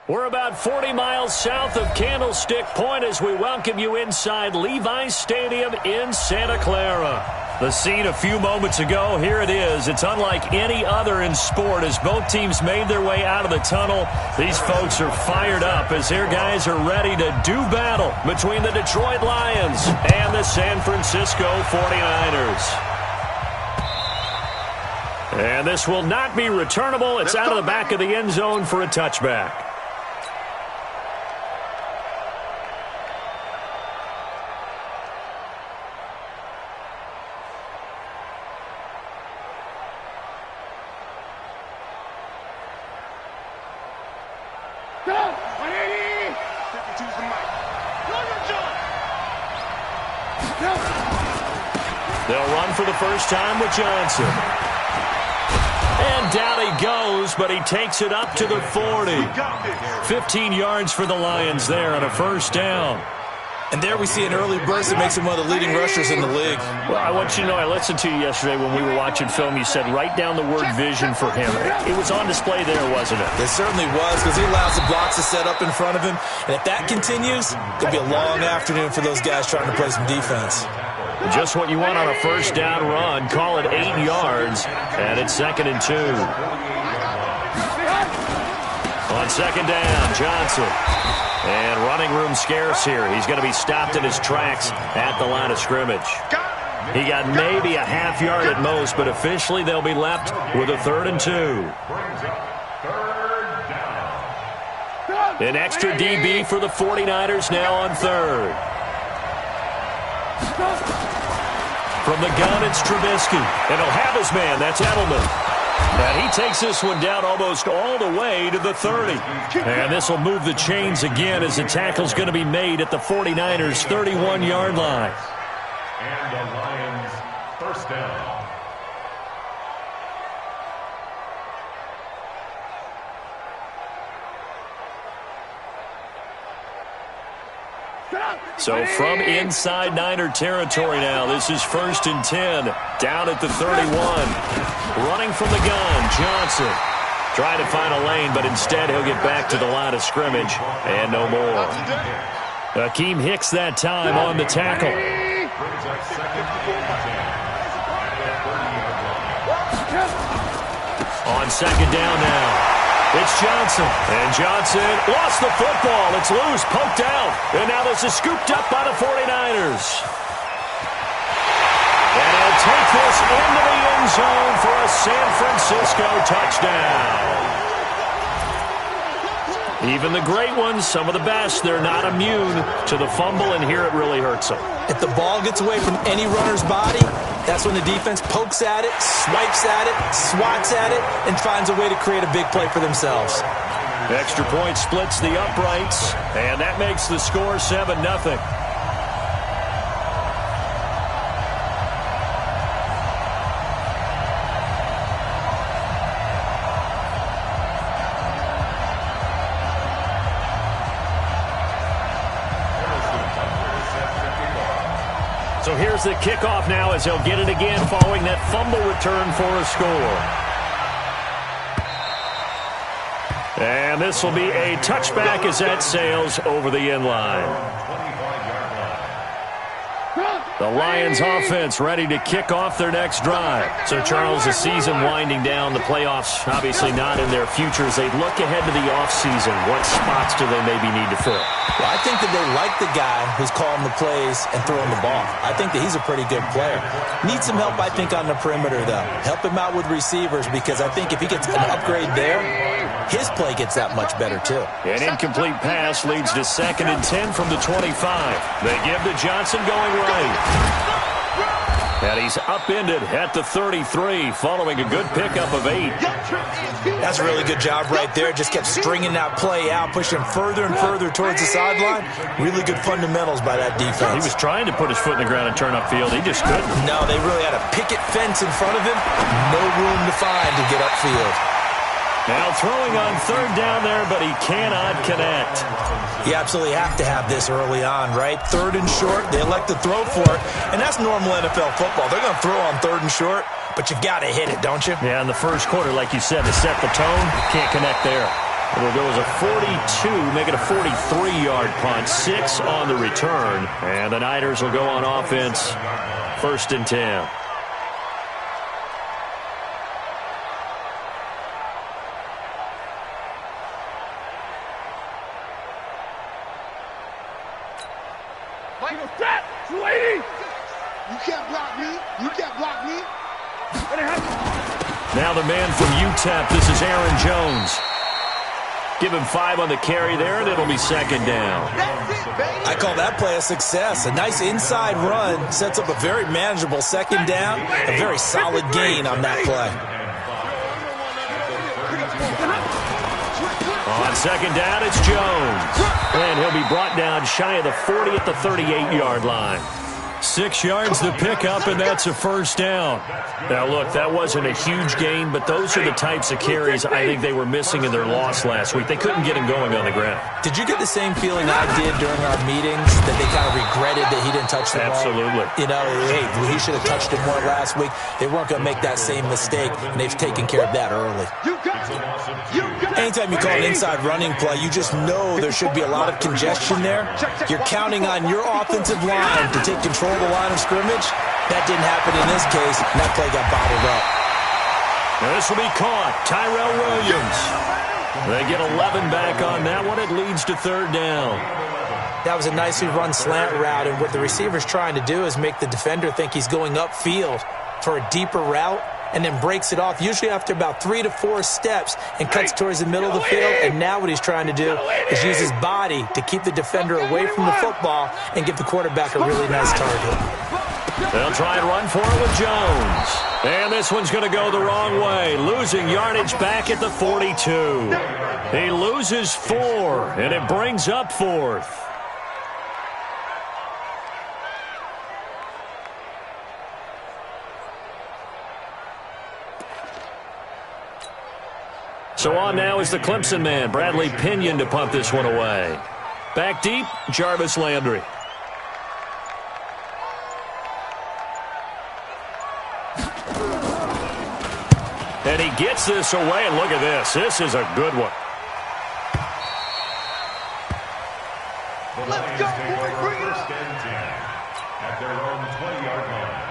We're about 40 miles south of Candlestick Point as we welcome you inside Levi's Stadium in Santa Clara. The scene a few moments ago, here it is. It's unlike any other in sport as both teams made their way out of the tunnel. These folks are fired up as their guys are ready to do battle between the Detroit Lions and the San Francisco 49ers. And this will not be returnable. It's out of the back of the end zone for a touchback. They'll run for the first time with Johnson. And down he goes, but he takes it up to the 40. 15 yards for the Lions there on a first down. And there we see an early burst that makes him one of the leading rushers in the league. Well, I want you to know, I listened to you yesterday when we were watching film. You said write down the word vision for him. It was on display there, wasn't it? It certainly was, because he allows the blocks to set up in front of him. And if that continues, it'll be a long afternoon for those guys trying to play some defense. Just what you want on a first down run. Call it 8 yards, and it's 2nd and 2. On 2nd down, Johnson. And running room scarce here. He's going to be stopped in his tracks at the line of scrimmage. He got maybe a half yard at most, but officially they'll be left with a 3rd and 2. An extra DB for the 49ers now on 3rd. From the gun, it's Trubisky. And he'll have his man. That's Edelman. And he takes this one down almost all the way to the 30. And this will move the chains again as the tackle's going to be made at the 49ers' 31-yard line. And the Lions first down. So from inside Niner territory now, this is 1st and 10, down at the 31. Running from the gun, Johnson. Trying to find a lane, but instead he'll get back to the line of scrimmage, and no more. Akeem Hicks that time on the tackle. On 2nd down now. It's Johnson, and Johnson lost the football. It's loose, poked out, and now this is scooped up by the 49ers. And he'll take this into the end zone for a San Francisco touchdown. Even the great ones, some of the best, they're not immune to the fumble, and here it really hurts them. If the ball gets away from any runner's body, that's when the defense pokes at it, swipes at it, swats at it, and finds a way to create a big play for themselves. Extra point splits the uprights, and that makes the score 7-0. So here's the kickoff now as he'll get it again following that fumble return for a score. And this will be a touchback as that sails over the end line. The Lions offense ready to kick off their next drive. So, Charles, the season winding down, the playoffs obviously not in their future. As they look ahead to the offseason, what spots do they maybe need to fill? Well, I think that they like the guy who's calling the plays and throwing the ball. I think that he's a pretty good player. Needs some help, I think, on the perimeter, though. Help him out with receivers, because I think if he gets an upgrade there, his play gets that much better, too. An incomplete pass leads to 2nd and 10 from the 25. They give to Johnson going right. And he's upended at the 33 following a good pickup of 8. That's a really good job right there. Just kept stringing that play out, pushing further and further towards the sideline. Really good fundamentals by that defense. He was trying to put his foot in the ground and turn upfield. He just couldn't. No, they really had a picket fence in front of him. No room to find to get upfield. Now throwing on 3rd down there, but he cannot connect. You absolutely have to have this early on, right? 3rd and short, they elect to throw for it, and that's normal NFL football. They're going to throw on 3rd and short, but you've got to hit it, don't you? Yeah, in the first quarter, like you said, to set the tone, can't connect there. It'll go as a 42, make it a 43-yard punt, 6 on the return. And the Niners will go on offense, 1st and 10. You can't block me. You can't block me. Now the man from UTEP, this is Aaron Jones. Give him 5 on the carry there, and it'll be 2nd down. I call that play a success. A nice inside run sets up a very manageable 2nd down. A very solid gain on that play. On 2nd down, it's Jones. And he'll be brought down shy of the 40 at the 38-yard line. 6 yards to pick up, and that's a 1st down. Now, look, that wasn't a huge gain, but those are the types of carries I think they were missing in their loss last week. They couldn't get him going on the ground. Did you get the same feeling I did during our meetings, that they kind of regretted that he didn't touch the ball? Absolutely. You know, hey, he should have touched it more last week. They weren't going to make that same mistake, and they've taken care of that early. Anytime you call an inside running play, you just know there should be a lot of congestion there. You're counting on your offensive line to take control of the line of scrimmage. That didn't happen in this case, and that play got bottled up. Now this will be caught. Tyrell Williams. They get 11 back on that one. It leads to 3rd down. That was a nicely run slant route, and what the receiver's trying to do is make the defender think he's going upfield for a deeper route, and then breaks it off, usually after about 3 to 4 steps, and cuts towards the middle of the field. And now what he's trying to do is use his body to keep the defender away from the football and give the quarterback a really nice target. They'll try and run for it with Jones. And this one's going to go the wrong way, losing yardage back at the 42. He loses 4, and it brings up 4th. So on now is the Clemson man, Bradley Pinion, to punt this one away. Back deep, Jarvis Landry. And he gets this away, and look at this. This is a good one. Let's go, boy. Bring it up. At their own 20-yard line.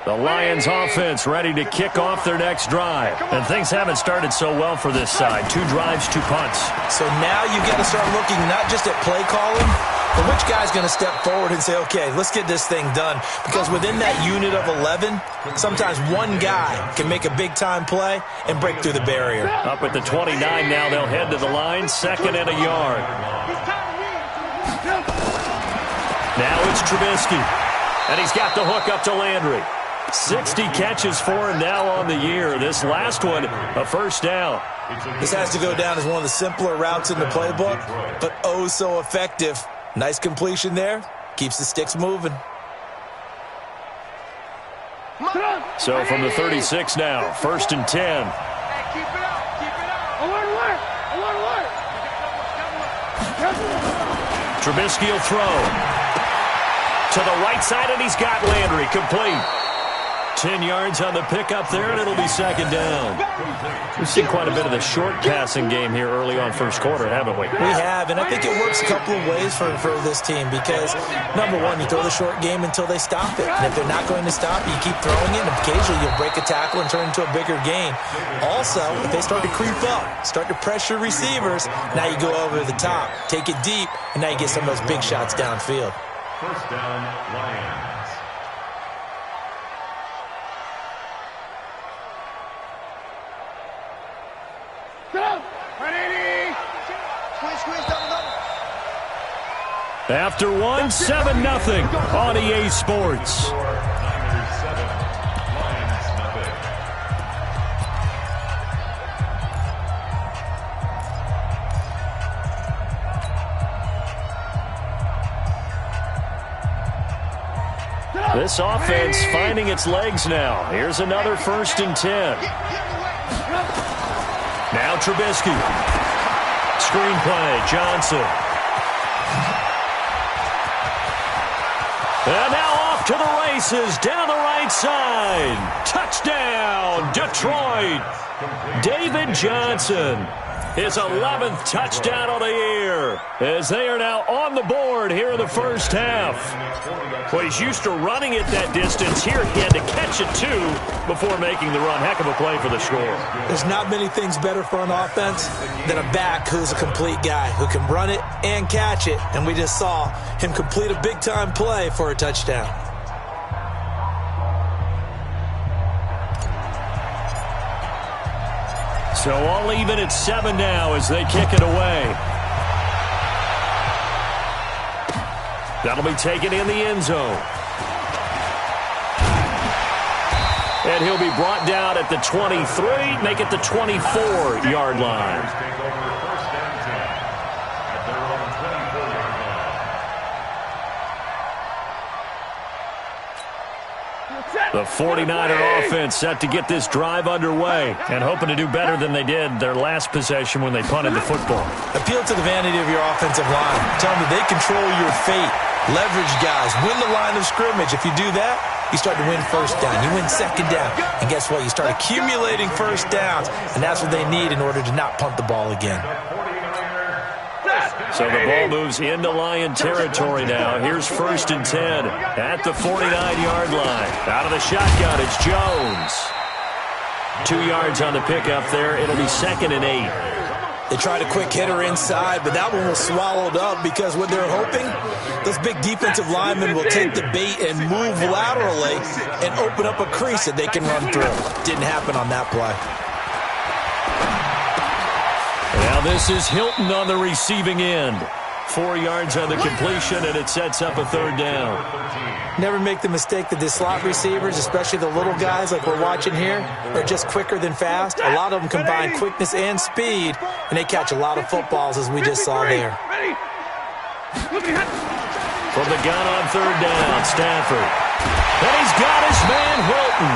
The Lions offense ready to kick off their next drive. And things haven't started so well for this side. 2 drives, 2 punts. So now you got to start looking not just at play calling, but which guy's going to step forward and say, okay, let's get this thing done. Because within that unit of 11, sometimes one guy can make a big-time play and break through the barrier. Up at the 29 now, they'll head to the line, 2nd and a yard. Now it's Trubisky. And he's got the hook up to Landry. 60 catches for him now on the year. This last one, a 1st down. This has to go down as one of the simpler routes in the playbook, but oh so effective. Nice completion there. Keeps the sticks moving. So from the 36 now, 1st and 10. Keep it up. Keep it up. I want to work. Trubisky will throw. To the right side, and he's got Landry complete. 10 yards on the pickup there, and it'll be 2nd down. We've seen quite a bit of the short passing game here early on 1st quarter, haven't we? We have, and I think it works a couple of ways for this team because, number one, you throw the short game until they stop it. And if they're not going to stop it, you keep throwing it, and occasionally you'll break a tackle and turn it into a bigger gain. Also, if they start to creep up, start to pressure receivers, now you go over the top, take it deep, and now you get some of those big shots downfield. 1st down, Lions. Go! Ready! Squeeze, double. After one, 7-0 on EA Sports. Niners 7, Lions nothing. This offense finding its legs now. Here's another 1st and 10. Now Trubisky. Screenplay, Johnson. And now off to the races, down the right side. Touchdown, Detroit. David Johnson, his 11th touchdown of the year, as they are now on the board here in the first half. Well, he's used to running it that distance. Here he had to catch it, too, before making the run. Heck of a play for the score. There's not many things better for an offense than a back who's a complete guy, who can run it and catch it. And we just saw him complete a big-time play for a touchdown. So all even at 7 now as they kick it away. That'll be taken in the end zone. And he'll be brought down at the 23, make it the 24-yard line. The 49er offense set to get this drive underway and hoping to do better than they did their last possession when they punted the football. Appeal to the vanity of your offensive line. Tell them that they control your fate. Leverage guys. Win the line of scrimmage. If you do that, you start to win first down. You win second down. And guess what? You start accumulating first downs. And that's what they need in order to not punt the ball again. So the ball moves into Lion territory now. Here's 1st and 10 at the 49-yard line. Out of the shotgun, it's Jones. 2 yards on the pickup there. It'll be 2nd and 8. They tried a quick hitter inside, but that one was swallowed up because what they're hoping, those big defensive linemen will take the bait and move laterally and open up a crease that they can run through. Didn't happen on that play. Now this is Hilton on the receiving end. 4 yards on the completion, and it sets up a 3rd down. Never make the mistake that the slot receivers, especially the little guys like we're watching here, are just quicker than fast. A lot of them combine quickness and speed, and they catch a lot of footballs, as we just saw there. From the gun on 3rd down, Stafford. And he's got his man, Hilton.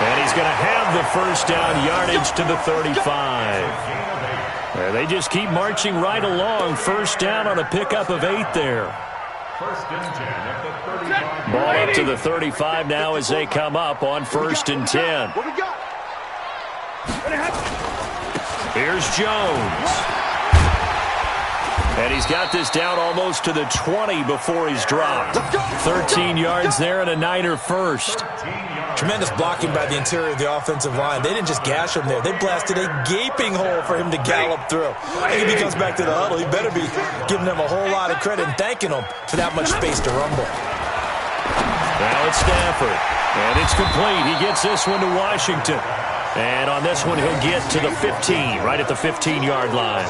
And he's going to have the first down yardage to the 35. They just keep marching right along. First down on a pickup of 8 there. Ball up to the 35 now as they come up on 1st and 10. Here's Jones. And he's got this down almost to the 20 before he's dropped. 13 yards there and a Niner first. Tremendous blocking by the interior of the offensive line. They didn't just gash him there. They blasted a gaping hole for him to gallop through. And if he comes back to the huddle, he better be giving them a whole lot of credit and thanking them for that much space to rumble. Now it's Stafford. And it's complete. He gets this one to Washington. And on this one, he'll get to the 15, right at the 15-yard line.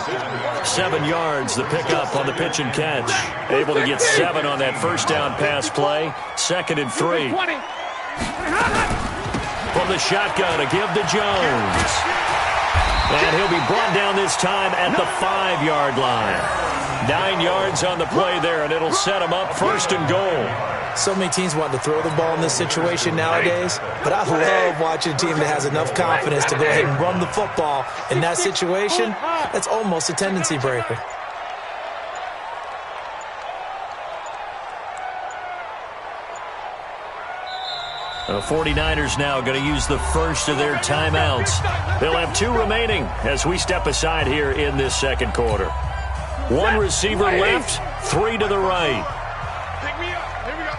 7 yards, the pickup on the pitch and catch. Able to get 7 on that first down pass play. 2nd and 3. From the shotgun, a give to Jones. And he'll be brought down this time at the 5-yard line. 9 yards on the play there, and it'll set him up 1st and goal. So many teams want to throw the ball in this situation nowadays, but I love watching a team that has enough confidence to go ahead and run the football. In that situation, that's almost a tendency breaker. The 49ers now going to use the first of their timeouts. They'll have 2 remaining as we step aside here in this second quarter. 1 receiver left, 3 to the right. Pick me up. Here we go.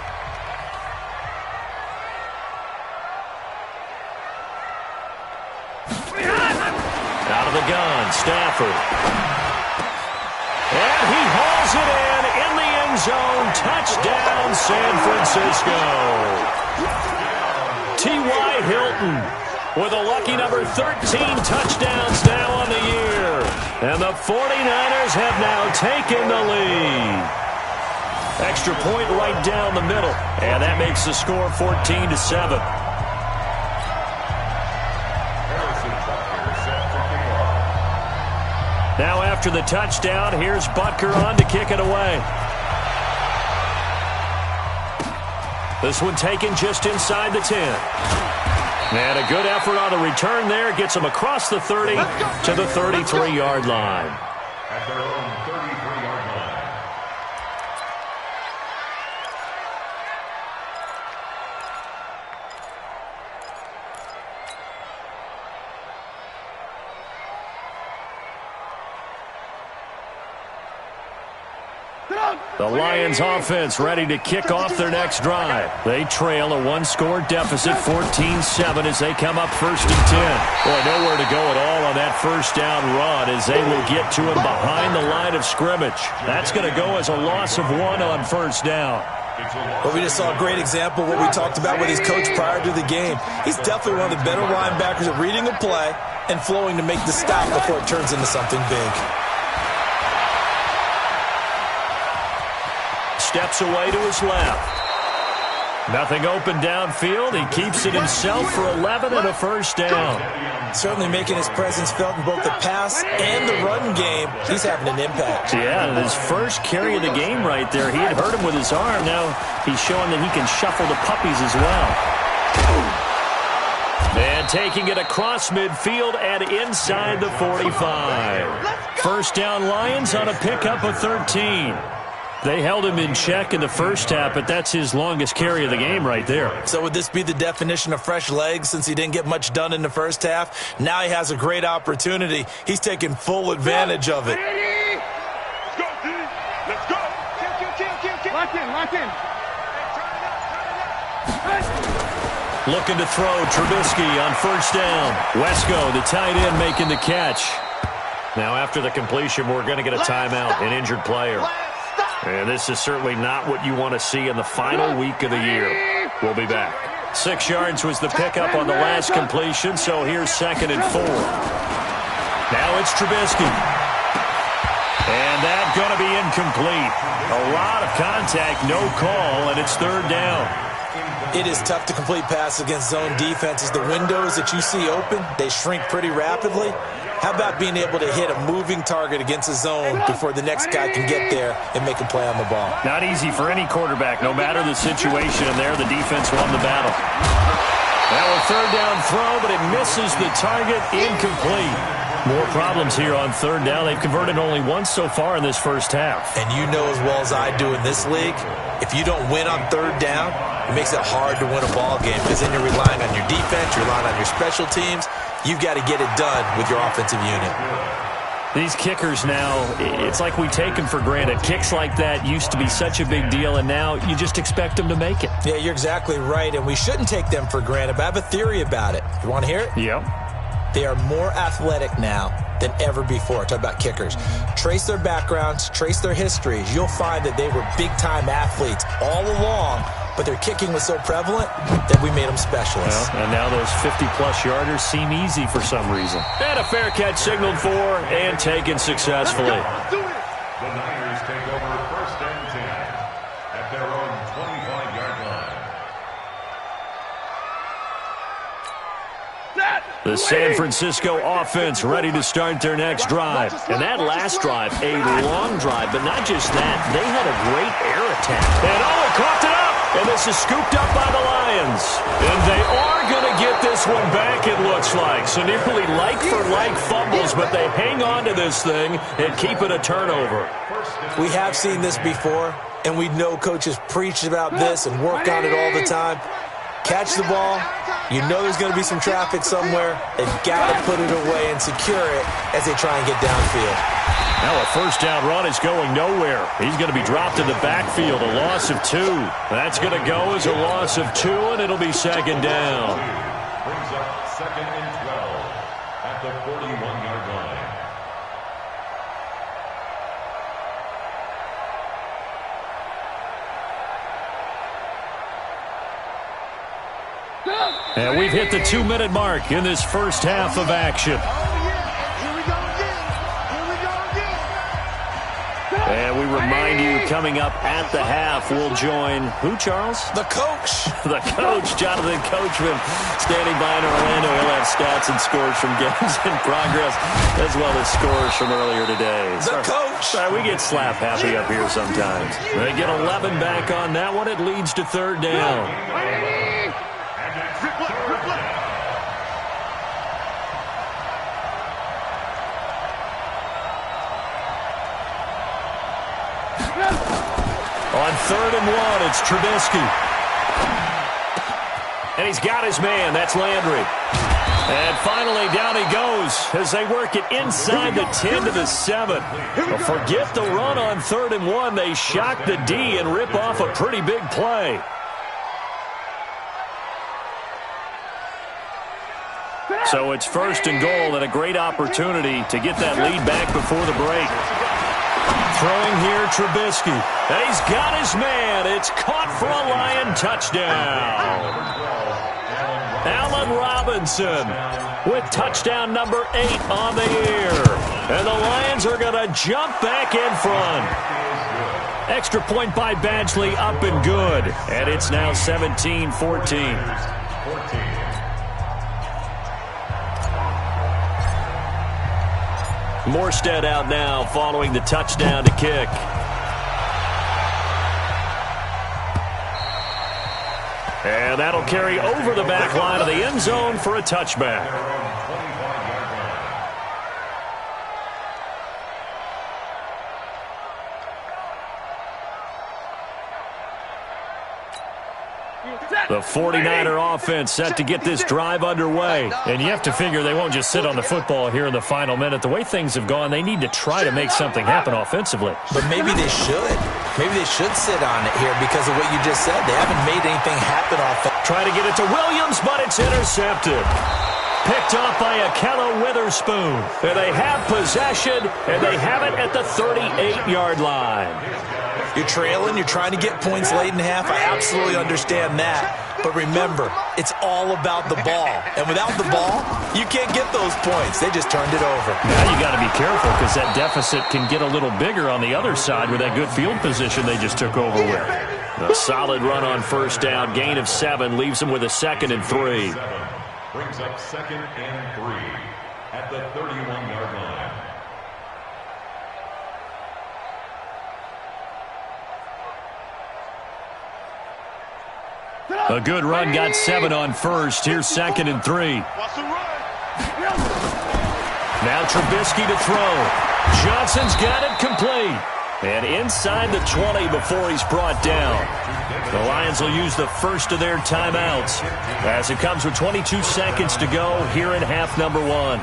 Out of the gun, Stafford. And he hauls it in the end zone. Touchdown, San Francisco. T.Y. Hilton with a lucky number 13 touchdowns now on the year. And the 49ers have now taken the lead. Extra point right down the middle. And that makes the score 14-7. Now after the touchdown, here's Butker on to kick it away. This one taken just inside the 10. And a good effort on the return there. Gets him across the 30 to the 33-yard line. At their own 33-yard The Lions offense ready to kick off their next drive. They trail a one-score deficit, 14-7, as they come up 1st and 10. Boy, nowhere to go at all on that first down run as they will get to him behind the line of scrimmage. That's going to go as a loss of 1 on 1st down. Well, we just saw a great example of what we talked about with his coach prior to the game. He's definitely one of the better linebackers at reading a play and flowing to make the stop before it turns into something big. Steps away to his left. Nothing open downfield. He keeps it himself for 11 and a 1st down. Certainly making his presence felt in both the pass and the run game. He's having an impact. Yeah, his first carry of the game right there. He had hurt him with his arm. Now he's showing that he can shuffle the puppies as well. And taking it across midfield and inside the 45. 1st down Lions on a pickup of 13. They held him in check in the first half, but that's his longest carry of the game right there. So would this be the definition of fresh legs since he didn't get much done in the first half? Now he has a great opportunity. He's taking full advantage of it. Let's go, D. Let's go. Kill. Lock in. Looking to throw Trubisky on 1st down. Wesco, the tight end, making the catch. Now after the completion, we're going to get a timeout, an injured player. And this is certainly not what you want to see in the final week of the year. We'll be back. 6 yards was the pickup on the last completion, so here's 2nd and 4. Now it's Trubisky. And that's going to be incomplete. A lot of contact, no call, and it's 3rd down. It is tough to complete passes against zone defenses. The windows that you see open, they shrink pretty rapidly. How about being able to hit a moving target against a zone before the next guy can get there and make a play on the ball? Not easy for any quarterback, no matter the situation, and there the defense won the battle. Now a 3rd down throw, but it misses the target, incomplete. More problems here on 3rd down. They've converted only once so far in this first half. And you know as well as I do in this league, if you don't win on 3rd down, it makes it hard to win a ball game because then you're relying on your defense, you're relying on your special teams. You've got to get it done with your offensive unit. These kickers now, it's like we take them for granted. Kicks like that used to be such a big deal, and now you just expect them to make it. Yeah, you're exactly right, and we shouldn't take them for granted, but I have a theory about it. You want to hear it? Yep. They are more athletic now than ever before. Talk about kickers. Trace their backgrounds, trace their histories. You'll find that they were big-time athletes all along, but their kicking was so prevalent that we made them specialists. Well, and now those 50-plus yarders seem easy for some reason. And a fair catch signaled for and taken successfully. The Niners take over 1st and 10 at their own 25-yard line. The San Francisco offense ready to start their next drive. And that last drive, a long drive, but not just that. They had a great air attack. And he coughed it up. And this is scooped up by the Lions. And they are going to get this one back, it looks like. So nearly like-for-like fumbles, but they hang on to this thing and keep it a turnover. We have seen this before, and we know coaches preach about this and work on it all the time. Catch the ball. You know there's going to be some traffic somewhere. They've got to put it away and secure it as they try and get downfield. Now a 1st down run is going nowhere. He's going to be dropped in the backfield, a loss of 2. That's going to go as a loss of 2, and it'll be 2nd down. Brings up 2nd and 12 at the 41-yard line. And we've hit the 2-minute mark in this first half of action. And we remind you, coming up at the half, we'll join who, Charles? The coach. The coach, Jonathan Coachman, standing by in Orlando. He'll have stats and scores from games in progress, as well as scores from earlier today. The coach. Sorry, we get slap happy up here sometimes. They get 11 back on that one. It leads to 3rd down. On 3rd and 1, it's Trubisky. And he's got his man. That's Landry. And finally, down he goes as they work it inside the 10 to the 7. Well, forget the run on 3rd and 1. They shock the D and rip off a pretty big play. So it's 1st and goal and a great opportunity to get that lead back before the break. Throwing here, Trubisky. And he's got his man. It's caught for a Lion touchdown. Allen Robinson with touchdown number 8 on the year. And the Lions are going to jump back in front. Extra point by Badgley up and good. And it's now 17-14. Morstead out now following the touchdown to kick. And that'll carry over the back line of the end zone for a touchback. The 49er offense set to get this drive underway. And you have to figure they won't just sit on the football here in the final minute. The way things have gone, they need to try to make something happen offensively. But maybe they should. Maybe they should sit on it here because of what you just said. They haven't made anything happen offensively. Try to get it to Williams, but it's intercepted. Picked off by Ahkello Witherspoon. And they have possession, and they have it at the 38-yard line. You're trailing. You're trying to get points late in half. I absolutely understand that. But remember, it's all about the ball. And without the ball, you can't get those points. They just turned it over. Now you got to be careful because that deficit can get a little bigger on the other side with that good field position they just took over with. A solid run on 1st down. Gain of 7 leaves them with a 2nd and 3. Brings up 2nd and 3 at the 31-yard line. A good run got 7 on 1st. Here's 2nd and 3. Now Trubisky to throw. Johnson's got it complete. And inside the 20 before he's brought down. The Lions will use the first of their timeouts as it comes with 22 seconds to go here in half number 1.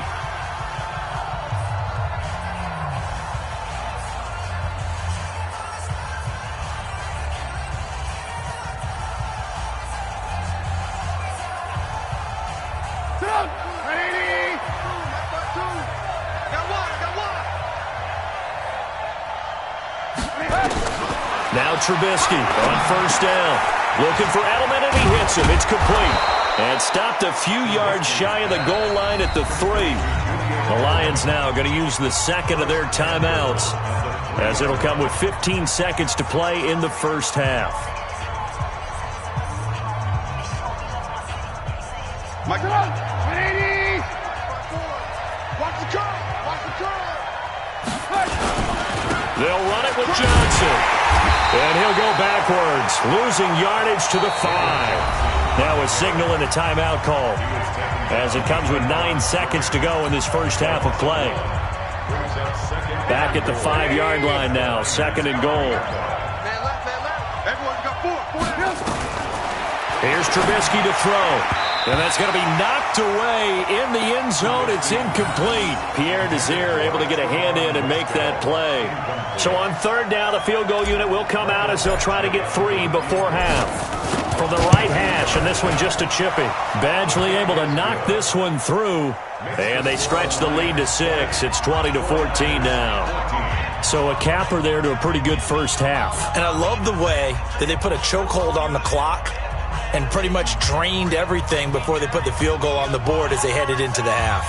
Now Trubisky on 1st down. Looking for Edelman, and he hits him. It's complete. And stopped a few yards shy of the goal line at the 3. The Lions now going to use the 2nd of their timeouts as it'll come with 15 seconds to play in the 1st half. Michael, 180. Watch the curve. Watch the curve. They'll run it with Johnson. And he'll go backwards, losing yardage to the 5. Now a signal and a timeout call as it comes with 9 seconds to go in this 1st half of play. Back at the 5-yard line now, 2nd and goal. Everyone's got 4. Here's Trubisky to throw. And that's going to be knocked away in the end zone. It's incomplete. Pierre Desir able to get a hand in and make that play. So on 3rd down, the field goal unit will come out as they'll try to get 3 before half. From the right hash, and this one just a chippy. Badgley able to knock this one through. And they stretch the lead to 6. It's 20-14 now. So a capper there to a pretty good 1st half. And I love the way that they put a chokehold on the clock and pretty much drained everything before they put the field goal on the board as they headed into the half.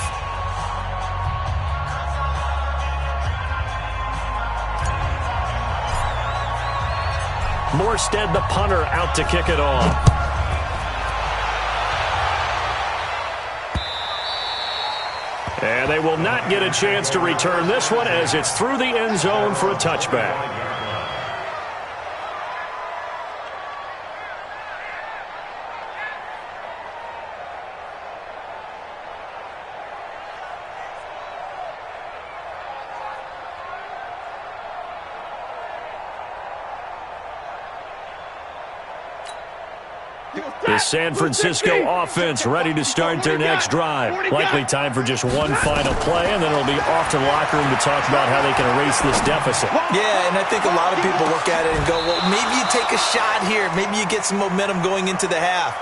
Morstead, the punter, out to kick it off. And they will not get a chance to return this one as it's through the end zone for a touchback. The San Francisco offense ready to start their next drive. Likely time for just one final play, and then it'll be off to the locker room to talk about how they can erase this deficit. Yeah, and I think a lot of people look at it and go, well, maybe you take a shot here. Maybe you get some momentum going into the half.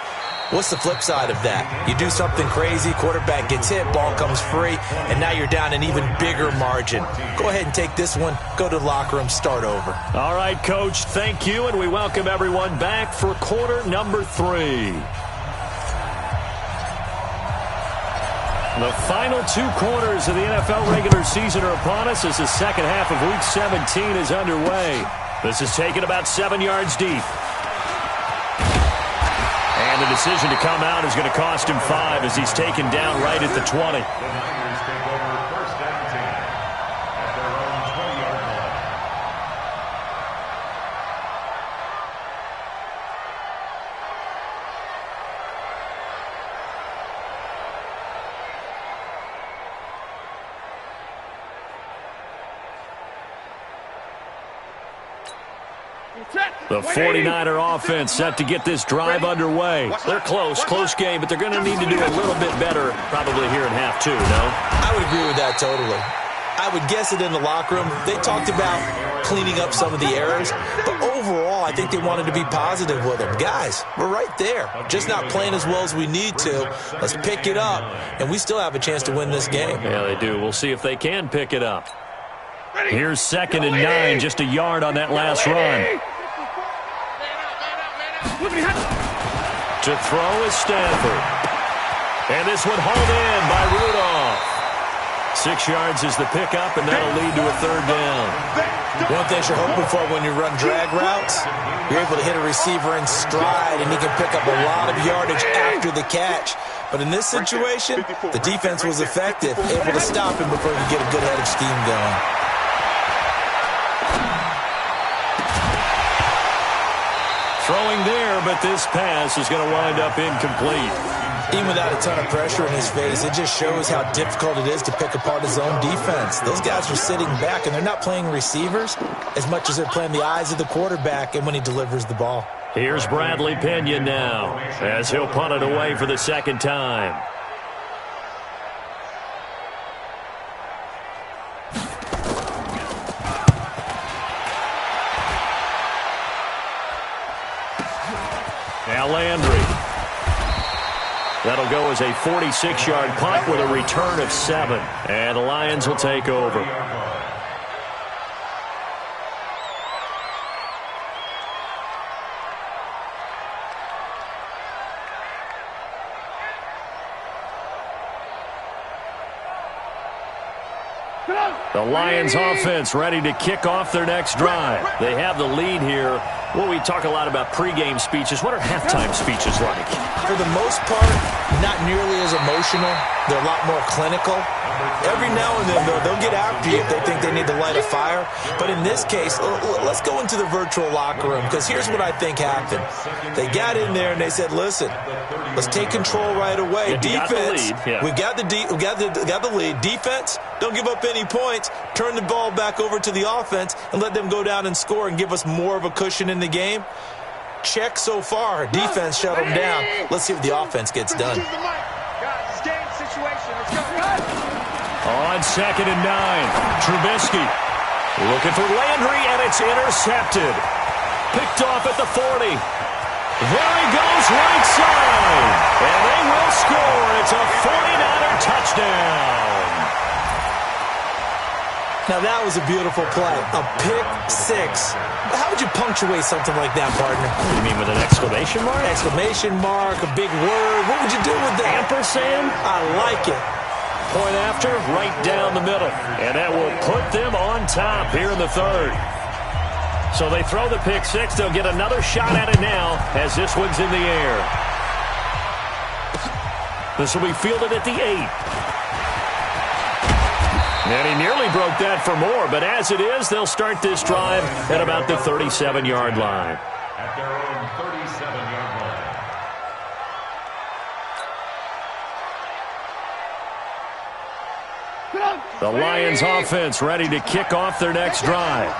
What's the flip side of that? You do something crazy, quarterback gets hit, ball comes free, and now you're down an even bigger margin. Go ahead and take this one, go to the locker room, start over. All right, Coach, thank you, and we welcome everyone back for quarter number 3. The final 2 quarters of the NFL regular season are upon us as the second half of Week 17 is underway. This is taken about 7 yards deep. And the decision to come out is going to cost him 5 as he's taken down right at the 20. The Niners take over first and 10 at their own 20-yard line. The 49er offense set to get this drive underway. They're close game, but they're going to need to do a little bit better probably here in half 2, no? I would agree with that totally. I would guess it in the locker room. They talked about cleaning up some of the errors, but overall, I think they wanted to be positive with them. Guys, we're right there. Just not playing as well as we need to. Let's pick it up, and we still have a chance to win this game. Yeah, they do. We'll see if they can pick it up. Here's 2nd and 9, just a yard on that last run. To throw is Stanford. And this one hauled in by Rudolph. 6 yards is the pickup, and that'll lead to a 3rd down. One thing you're hoping for when you run drag routes, you're able to hit a receiver in stride, and he can pick up a lot of yardage after the catch. But in this situation, the defense was effective, able to stop him before he could get a good head of steam going. Throwing there, but this pass is going to wind up incomplete. Even without a ton of pressure in his face, it just shows how difficult it is to pick apart his own defense. Those guys are sitting back, and they're not playing receivers as much as they're playing the eyes of the quarterback and when he delivers the ball. Here's Bradley Pinion now as he'll punt it away for the 2nd time. Now Landry. That'll go as a 46-yard punt with a return of 7. And the Lions will take over. The Lions offense ready to kick off their next drive. They have the lead here. Well, we talk a lot about pregame speeches. What are halftime speeches like? For the most part, not nearly as emotional. They're a lot more clinical. Every now and then, though, they'll get after you if they think they need to light a fire. But in this case, let's go into the virtual locker room, because here's what I think happened. They got in there and they said, listen, let's take control right away. Defense, we got the lead. Defense, don't give up any points. Turn the ball back over to the offense and let them go down and score and give us more of a cushion in the game. Check so far. Defense shut them down. Let's see what the offense gets done. On 2nd and 9, Trubisky looking for Landry, and it's intercepted. Picked off at the 40. There he goes, right side. And they will score. It's a 49er touchdown. Now, that was a beautiful play. A pick 6. How would you punctuate something like that, partner? What do you mean, with an exclamation mark? Exclamation mark, a big word. What would you do with that? Ampersand? I like it. Point after, right down the middle. And that will put them on top here in the 3rd. So they throw the pick 6. They'll get another shot at it now as this one's in the air. This will be fielded at the 8. And he nearly broke that for more, but as it is, they'll start this drive at about the 37-yard line. At their own 37-yard line. The Lions offense ready to kick off their next drive.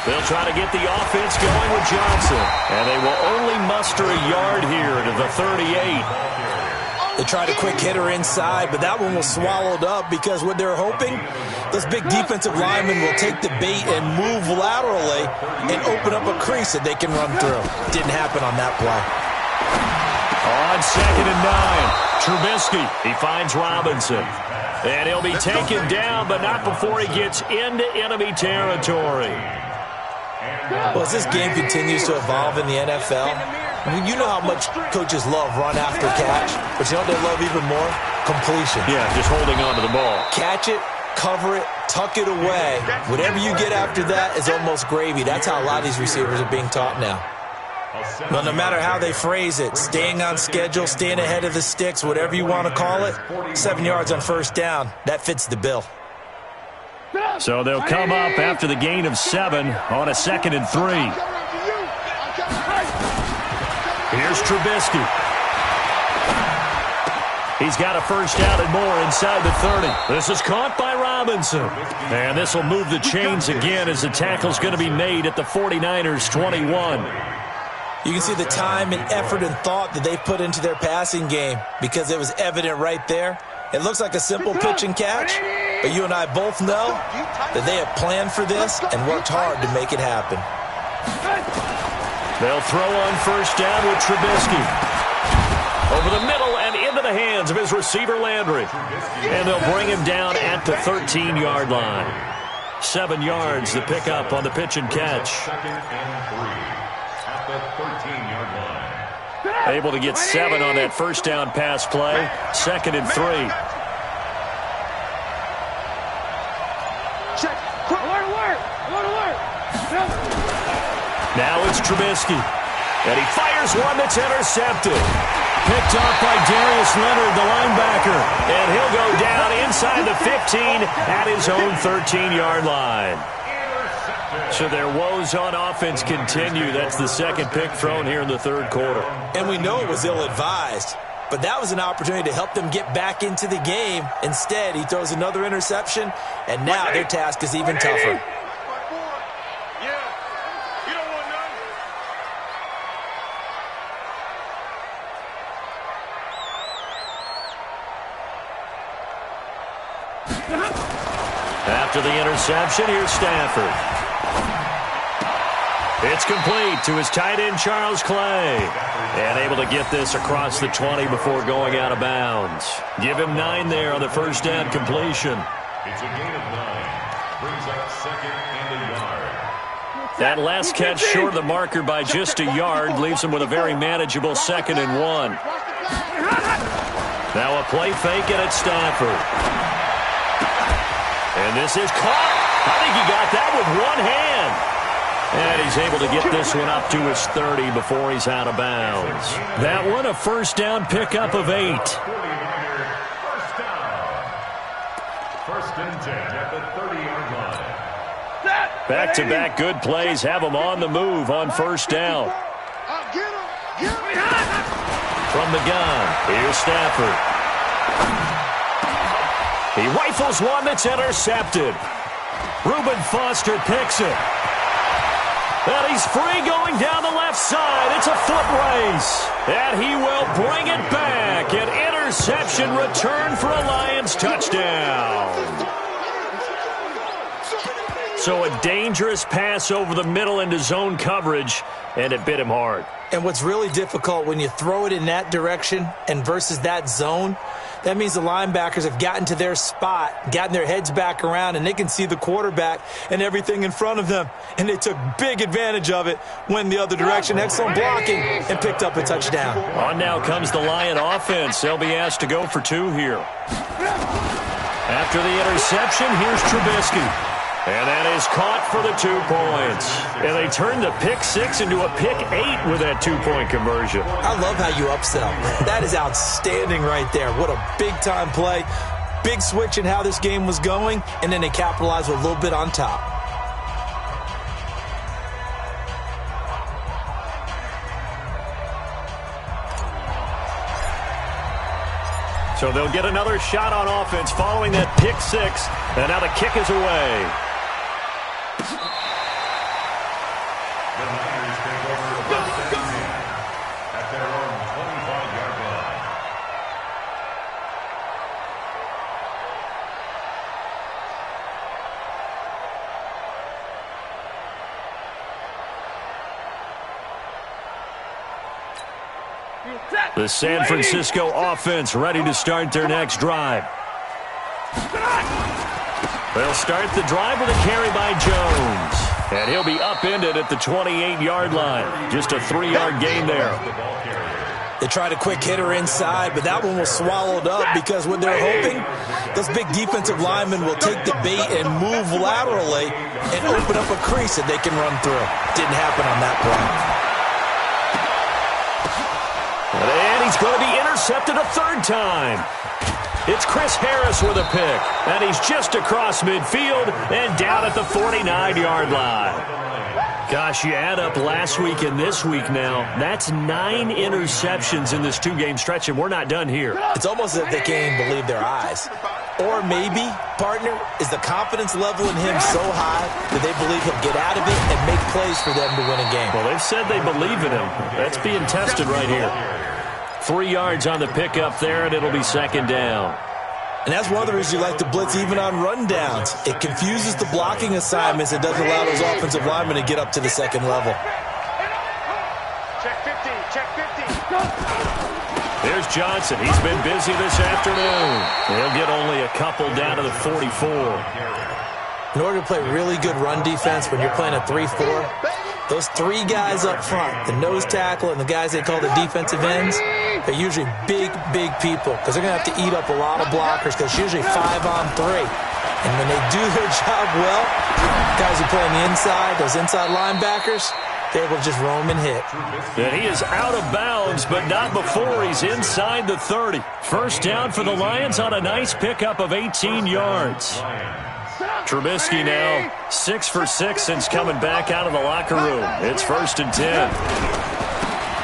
They'll try to get the offense going with Johnson. And they will only muster a yard here to the 38. They tried a quick hitter inside, but that one was swallowed up because what they're hoping, those big defensive linemen will take the bait and move laterally and open up a crease that they can run through. Didn't happen on that play. On 2nd and 9, Trubisky. He finds Robinson. And he'll be taken down, but not before he gets into enemy territory. Well, as this game continues to evolve in the NFL, you know how much coaches love run after catch, but you know what they love even more? Completion. Yeah, just holding on to the ball. Catch it, cover it, tuck it away. Whatever you get after that is almost gravy. That's how a lot of these receivers are being taught now. Well, no matter how they phrase it, staying on schedule, staying ahead of the sticks, whatever you want to call it, 7 yards on first down, that fits the bill. So they'll come up after the gain of 7 on a 2nd and 3. Here's Trubisky. He's got a first down and more inside the 30. This is caught by Robinson. And this will move the chains again as the tackle's going to be made at the 49ers' 21. You can see the time and effort and thought that they put into their passing game because it was evident right there. It looks like a simple pitch and catch, but you and I both know that they have planned for this and worked hard to make it happen. They'll throw on first down with Trubisky. Over the middle and into the hands of his receiver, Landry. And they'll bring him down at the 13-yard line. 7 yards to pick up on the pitch and catch. 2nd and 3. At the 13-yard line. Able to get 7 on that first down pass play. 2nd and 3. Check. Alert. Now it's Trubisky. And he fires one that's intercepted. Picked off by Darius Leonard, the linebacker. And he'll go down inside the 15 at his own 13-yard line. So their woes on offense continue. That's the second pick thrown here in the third quarter. And we know it was ill-advised, but that was an opportunity to help them get back into the game. Instead, he throws another interception, and now their task is even tougher. After the interception, here's Stafford. It's complete to his tight end, Charles Clay. And able to get this across the 20 before going out of bounds. Give him 9 there on the first down completion. It's a gain of 9. Brings up 2nd and a yard. That last catch short of the marker by just a yard leaves him with a very manageable 2nd and 1. Now a play fake and it's Stafford. And this is caught. I think he got that with one hand. And he's able to get this one up to his 30 before he's out of bounds. That one a first down pickup of 8. First down. 1st and 10 at the 30-yard line. Back-to-back good plays have him on the move on first down. From the gun, here's Stafford. He rifles one that's intercepted. Reuben Foster picks it. And he's free going down the left side. It's a foot race. And he will bring it back. An interception return for a Lions touchdown. So a dangerous pass over the middle into zone coverage, and it bit him hard. And what's really difficult when you throw it in that direction and versus that zone, that means the linebackers have gotten to their spot, gotten their heads back around, and they can see the quarterback and everything in front of them. And they took big advantage of it, went the other direction, excellent blocking, and picked up a touchdown. On now comes the Lion offense. They'll be asked to go for 2 here. After the interception, here's Trubisky. And that is caught for the 2 points. And they turned the pick 6 into a pick 8 with that 2-point conversion. I love how you upsell. That is outstanding right there. What a big-time play. Big switch in how this game was going, and then they capitalized with a little bit on top. So they'll get another shot on offense following that pick 6. And now the kick is away. The San Francisco offense ready to start their next drive. They'll start the drive with a carry by Jones. And he'll be upended at the 28-yard line. Just a 3-yard gain there. They tried a quick hitter inside, but that one was swallowed up because what they're hoping, those big defensive linemen will take the bait and move laterally and open up a crease that they can run through. Didn't happen on that play. And he's going to be intercepted a third time. It's Chris Harris with a pick. And he's just across midfield and down at the 49-yard line. Gosh, you add up last week and this week now. That's 9 interceptions in this 2-game stretch, and we're not done here. It's almost as if they can't even believe their eyes. Or maybe, partner, is the confidence level in him so high that they believe he'll get out of it and make plays for them to win a game. Well, they've said they believe in him. That's being tested right here. 3 yards on the pickup there, and it'll be second down. And that's one of the reasons you like to blitz even on rundowns. It confuses the blocking assignments. It doesn't allow those offensive linemen to get up to the second level. Check 50, check 50. There's Johnson. He's been busy this afternoon. He'll get only a couple down to the 44. In order to play really good run defense when you're playing a 3-4, those 3 guys up front, the nose tackle and the guys they call the defensive ends, they're usually big, big people because they're going to have to eat up a lot of blockers because it's usually 5-on-3. And when they do their job well, guys who play on the inside, those inside linebackers, they're able to just roam and hit. And he is out of bounds, but not before he's inside the 30. First down for the Lions on a nice pickup of 18 yards. Trubisky now 6 for 6 since coming back out of the locker room. It's 1st and 10.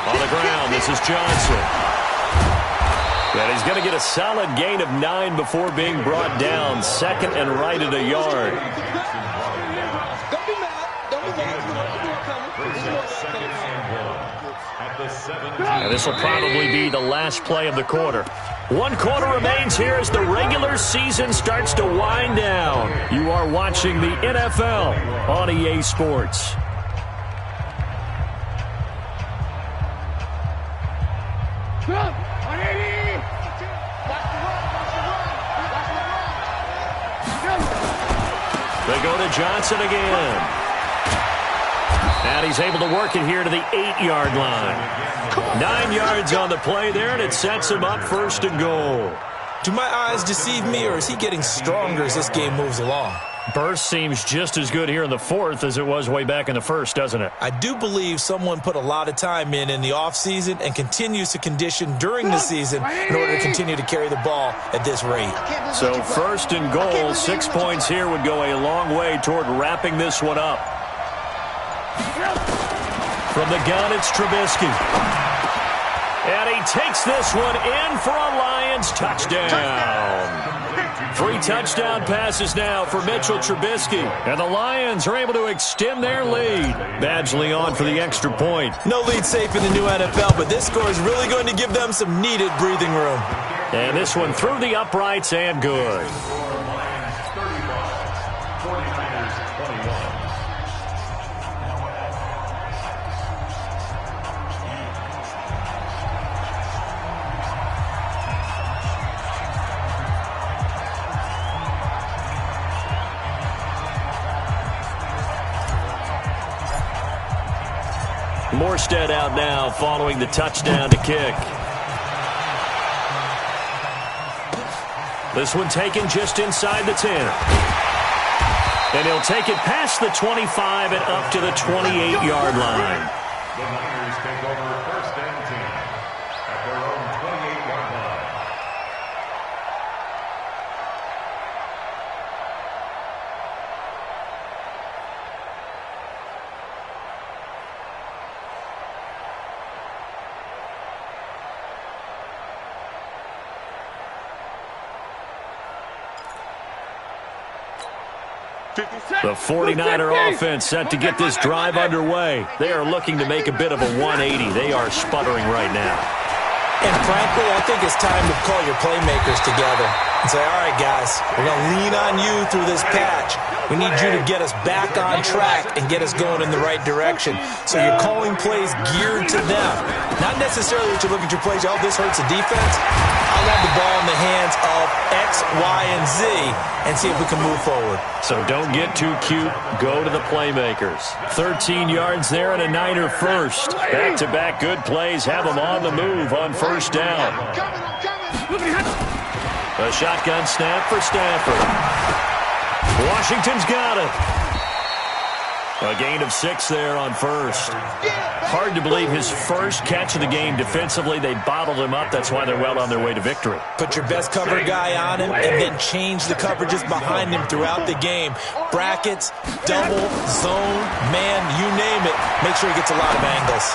On the ground, this is Johnson. And he's going to get a solid gain of 9 before being brought down. Second and right at a yard. And this will probably be the last play of the quarter. 1 quarter remains here as the regular season starts to wind down. You are watching the NFL on EA Sports. They go to Johnson again. And he's able to work it here to the 8-yard line. 9 yards on the play there, and it sets him up 1st and goal. Do my eyes deceive me, or is he getting stronger as this game moves along? Burst seems just as good here in the 4th as it was way back in the 1st, doesn't it? I do believe someone put a lot of time in the offseason and continues to condition during the season in order to continue to carry the ball at this rate. So 1st and goal, 6 points here would go a long way toward wrapping this one up. From the gun, it's Trubisky. And he takes this one in for a Lions touchdown. 3 touchdown passes now for Mitchell Trubisky. And the Lions are able to extend their lead. Badgley on for the extra point. No lead safe in the new NFL, but this score is really going to give them some needed breathing room. And this one through the uprights and good. Morstead out now following the touchdown to kick. This one taken just inside the 10. And he'll take it past the 25 and up to the 28-yard line. The Niners take over 1st and 10 at their own 28-yard line. The 49er offense set to get this drive underway. They are looking to make a bit of a 180. They are sputtering right now. And frankly, I think it's time to call your playmakers together and say, all right, guys, we're going to lean on you through this patch. We need you to get us back on track and get us going in the right direction. So you're calling plays geared to them. Not necessarily that you look at your plays, oh, this hurts the defense. I'll have the ball in the hands of X, Y, and Z and see if we can move forward. So don't get too cute. Go to the playmakers. 13 yards there and a Niner first. Back-to-back good plays have them on the move on first down. A shotgun snap for Stafford. Washington's got it. A gain of 6 there on first. Hard to believe his first catch of the game defensively. They bottled him up. That's why they're well on their way to victory. Put your best cover guy on him and then change the coverages behind him throughout the game. Brackets, double, zone, man, you name it. Make sure he gets a lot of angles.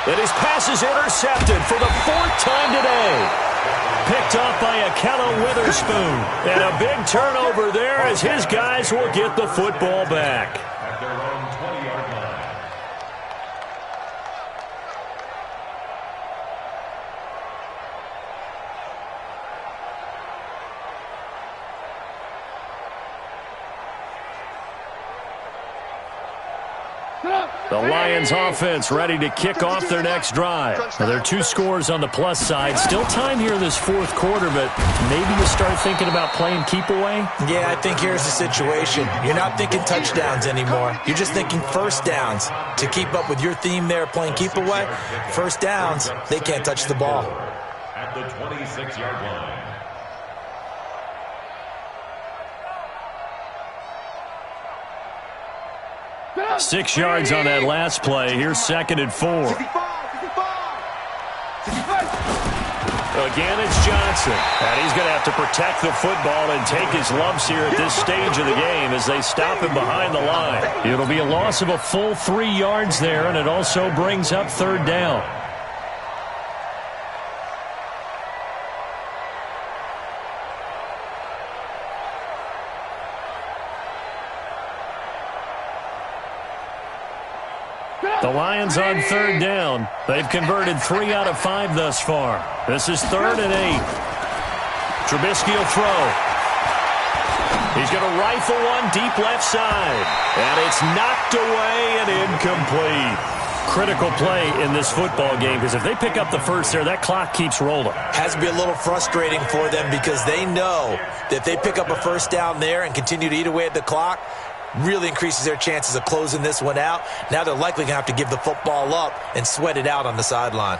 And his pass is intercepted for the 4th time today. Picked off by Ahkello Witherspoon. And a big turnover there as his guys will get the football back. At their own 20-yard line. The Lions offense ready to kick off their next drive. Now, there are 2 scores on the plus side. Still time here in this 4th quarter, but maybe you start thinking about playing keep away? Yeah, I think here's the situation. You're not thinking touchdowns anymore. You're just thinking first downs. To keep up with your theme there, playing keep away, first downs, they can't touch the ball. At the 26-yard line. 6 yards on that last play. Here's 2nd and 4. Again, it's Johnson. And he's going to have to protect the football and take his lumps here at this stage of the game as they stop him behind the line. It'll be a loss of a full 3 yards there, and it also brings up 3rd down. The Lions on 3rd down. They've converted 3 out of 5 thus far. This is 3rd and 8. Trubisky will throw. He's going to rifle one deep left side. And it's knocked away and incomplete. Critical play in this football game because if they pick up the first there, that clock keeps rolling. Has to be a little frustrating for them because they know that if they pick up a first down there and continue to eat away at the clock, really increases their chances of closing this one out. Now they're likely going to have to give the football up and sweat it out on the sideline.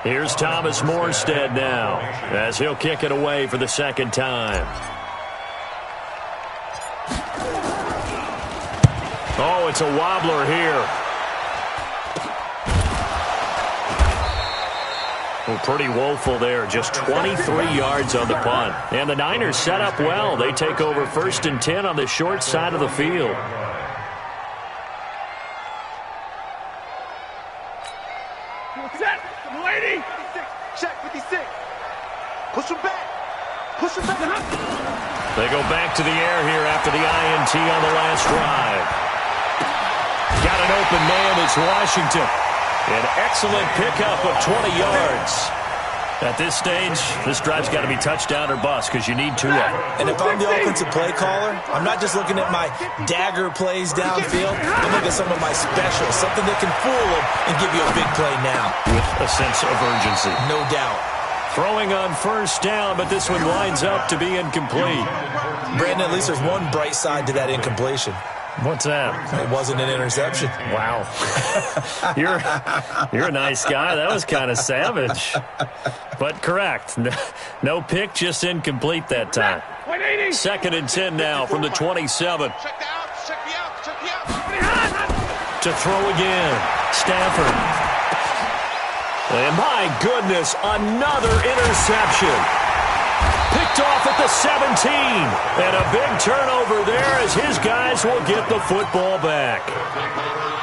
Here's Thomas Morstead now as he'll kick it away for the 2nd time. Oh, it's a wobbler here. Well, pretty woeful there. Just 23 yards on the punt. And the Niners set up well. They take over 1st and 10 on the short side of the field. Set, lady. Check 56. Push him back. Push him back. They go back to the air here after the INT on the last drive. Got an open man. It's Washington. An excellent pickup of 20 yards. At this stage, this drive's got to be touchdown or bust because you need 2 of them. And if I'm the offensive play caller, I'm not just looking at my dagger plays downfield. I'm looking at some of my specials, something that can fool them and give you a big play now. With a sense of urgency. No doubt. Throwing on first down, but this one winds up to be incomplete. Brandon, at least there's one bright side to that incompletion. What's that? It wasn't an interception. Wow. You're a nice guy. That was kind of savage. But correct. No pick, just incomplete that time. 2nd and 10 now from the 27. To throw again. Stafford. And my goodness, another interception. Picked off at the 17. And a big turnover there as his guys will get the football back.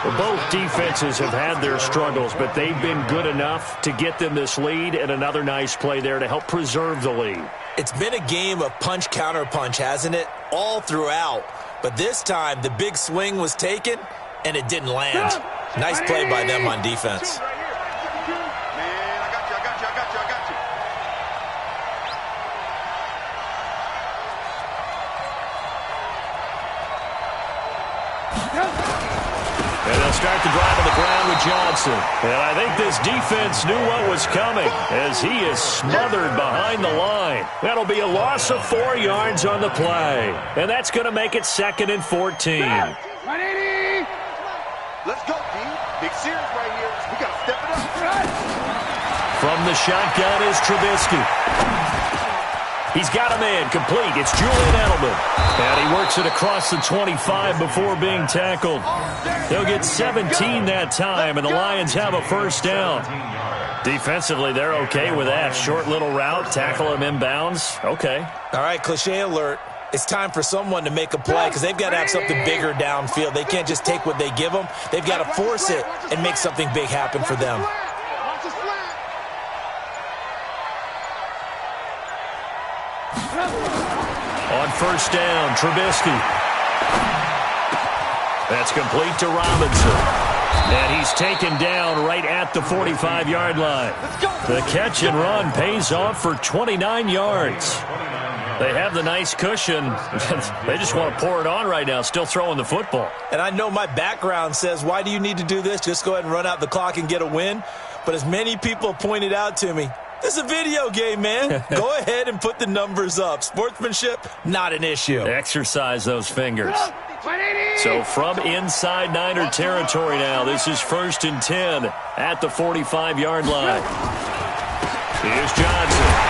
Well, both defenses have had their struggles, but they've been good enough to get them this lead, and another nice play there to help preserve the lead. It's been a game of punch-counter-punch, hasn't it? All throughout. But this time, the big swing was taken, and it didn't land. Nice play by them on defense. Man, I got And they'll start the drive on the ground with Johnson. And I think this defense knew what was coming as he is smothered behind the line. That'll be a loss of 4 yards on the play. And that's going to make it 2nd and 14. 180. Let's go, D. Big series right here. We got to step it up. From the shotgun is Trubisky. He's got a man complete. It's Julian Edelman. And he works it across the 25 before being tackled. They'll get 17 that time, and the Lions have a first down. Defensively, they're okay with that. Short little route, tackle him inbounds. Okay. All right, cliche alert. It's time for someone to make a play because they've got to have something bigger downfield. They can't just take what they give them. They've got to force it and make something big happen for them. On first down, Trubisky. That's complete to Robinson. And he's taken down right at the 45-yard line. The catch and run pays off for 29 yards. They have the nice cushion. They just want to pour it on right now, still throwing the football. And I know my background says, why do you need to do this? Just go ahead and run out the clock and get a win. But as many people pointed out to me, this is a video game, man. Go ahead and put the numbers up. Sportsmanship, not an issue. Exercise those fingers. So from inside Niner territory now, this is 1st and 10 at the 45-yard line. Here's Johnson.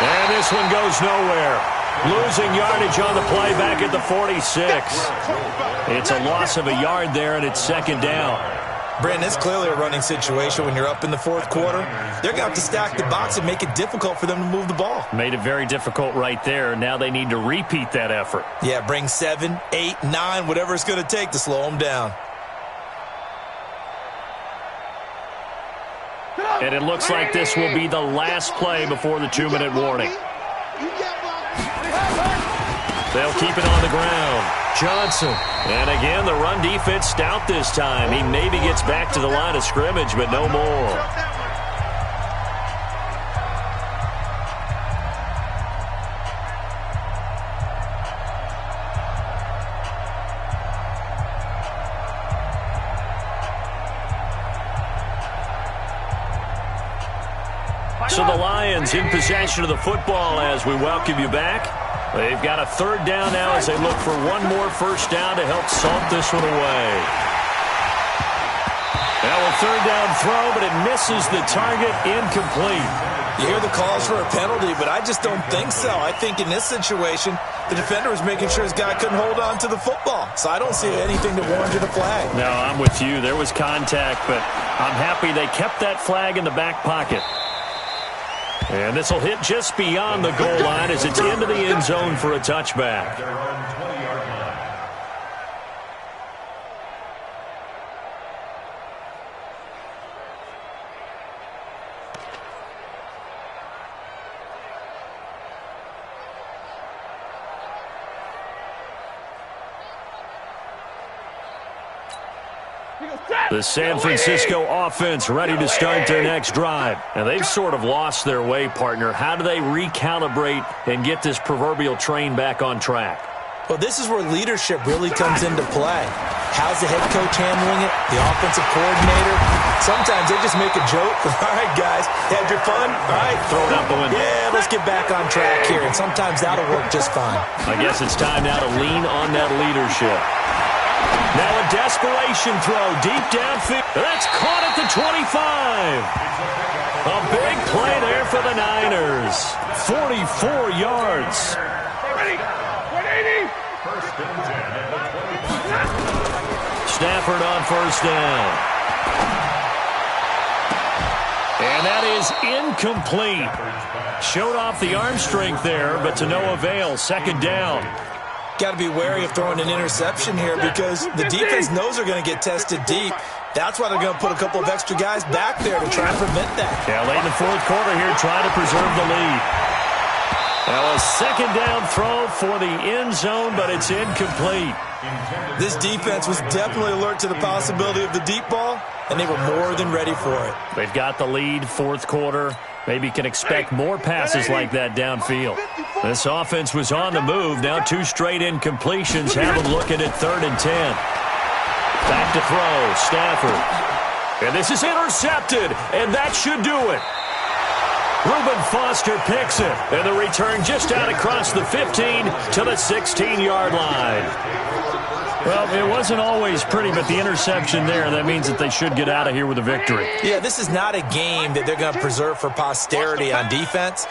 And this one goes nowhere. Losing yardage on the play back at the 46. It's a loss of a yard there, and it's 2nd down. Brandon, it's clearly a running situation when you're up in the 4th quarter. They're going to have to stack the box and make it difficult for them to move the ball. Made it very difficult right there. Now they need to repeat that effort. Yeah, bring 7, 8, 9, whatever it's going to take to slow them down. And it looks like this will be the last play before the 2-minute warning. They'll keep it on the ground. Johnson. And again, the run defense stout this time. He maybe gets back to the line of scrimmage, but no more. So the Lions in possession of the football as we welcome you back. They've got a 3rd down now as they look for one more first down to help salt this one away. Now a 3rd down throw, but it misses the target, incomplete. You hear the calls for a penalty, but I just don't think so. I think in this situation, the defender was making sure his guy couldn't hold on to the football. So I don't see anything to warrant a flag. No, I'm with you. There was contact, but I'm happy they kept that flag in the back pocket. And this will hit just beyond the goal line as it's into the end zone for a touchback. The San Francisco offense ready to start their next drive. And they've sort of lost their way, partner. How do they recalibrate and get this proverbial train back on track? Well, this is where leadership really comes into play. How's the head coach handling it? The offensive coordinator? Sometimes they just make a joke. All right, guys, had your fun? All right. Throw it out the window. Yeah, let's get back on track here. And sometimes that'll work just fine. I guess it's time now to lean on that leadership. Now a desperation throw deep downfield. That's caught at the 25. A big play there for the Niners. 44 yards. 180. Stafford on first down. And that is incomplete. Showed off the arm strength there, but to no avail. 2nd down. Got to be wary of throwing an interception here because the defense knows they're going to get tested deep. That's why they're going to put a couple of extra guys back there to try and prevent that. Yeah, late in the 4th quarter here, trying to preserve the lead. Now a 2nd down throw for the end zone, but it's incomplete. This defense was definitely alert to the possibility of the deep ball, and they were more than ready for it. They've got the lead, 4th quarter. Maybe can expect more passes like that downfield. This offense was on the move. Now 2 straight incompletions have them looking at 3rd and 10. Back to throw, Stafford. And this is intercepted, and that should do it. Reuben Foster picks it, and the return just out across the 15 to the 16-yard line. Well, it wasn't always pretty, but the interception there, that means that they should get out of here with a victory. Yeah, this is not a game that they're going to preserve for posterity on defense,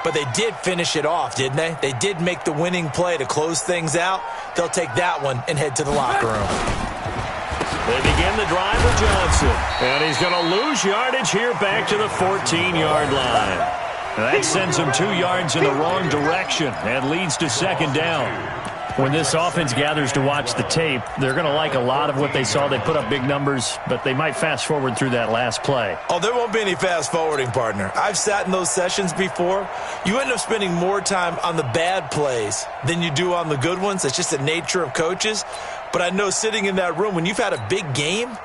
but they did finish it off, didn't they? They did make the winning play to close things out. They'll take that one and head to the locker room. They begin the drive with Johnson, and he's going to lose yardage here back to the 14-yard line. That sends him 2 yards in the wrong direction and leads to second down. When this offense gathers to watch the tape, they're going to like a lot of what they saw. They put up big numbers, but they might fast forward through that last play. Oh, there won't be any fast forwarding, partner. I've sat in those sessions before. You end up spending more time on the bad plays than you do on the good ones. It's just the nature of coaches. But I know sitting in that room, when you've had a big game,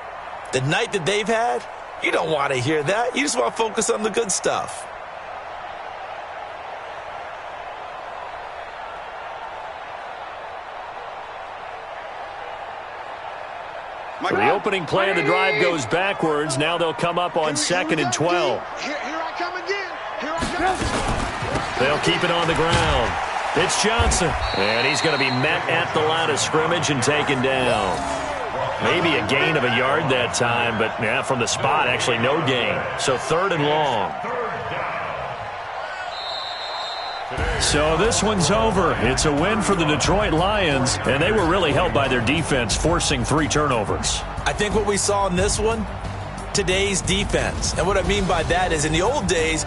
the night that they've had, you don't want to hear that. You just want to focus on the good stuff. The opening play of the drive goes backwards. Now they'll come up on 2nd and 12. Here I come again. Here I come. They'll keep it on the ground. It's Johnson. And he's going to be met at the line of scrimmage and taken down. Maybe a gain of a yard that time, but yeah, from the spot, actually no gain. So 3rd and long. So this one's over. It's a win for the Detroit Lions, and they were really helped by their defense, forcing 3 turnovers. I think what we saw in this one, today's defense. And what I mean by that is in the old days,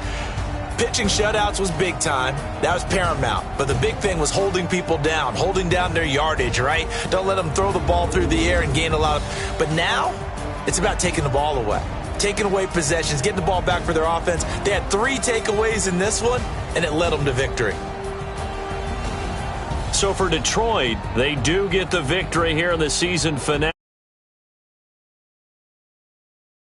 pitching shutouts was big time. That was paramount. But the big thing was holding people down, holding down their yardage, right? Don't let them throw the ball through the air and gain a lot of... But now, it's about taking the ball away. Taking away possessions, getting the ball back for their offense. They had 3 takeaways in this one, and it led them to victory. So for Detroit, they do get the victory here in the season finale.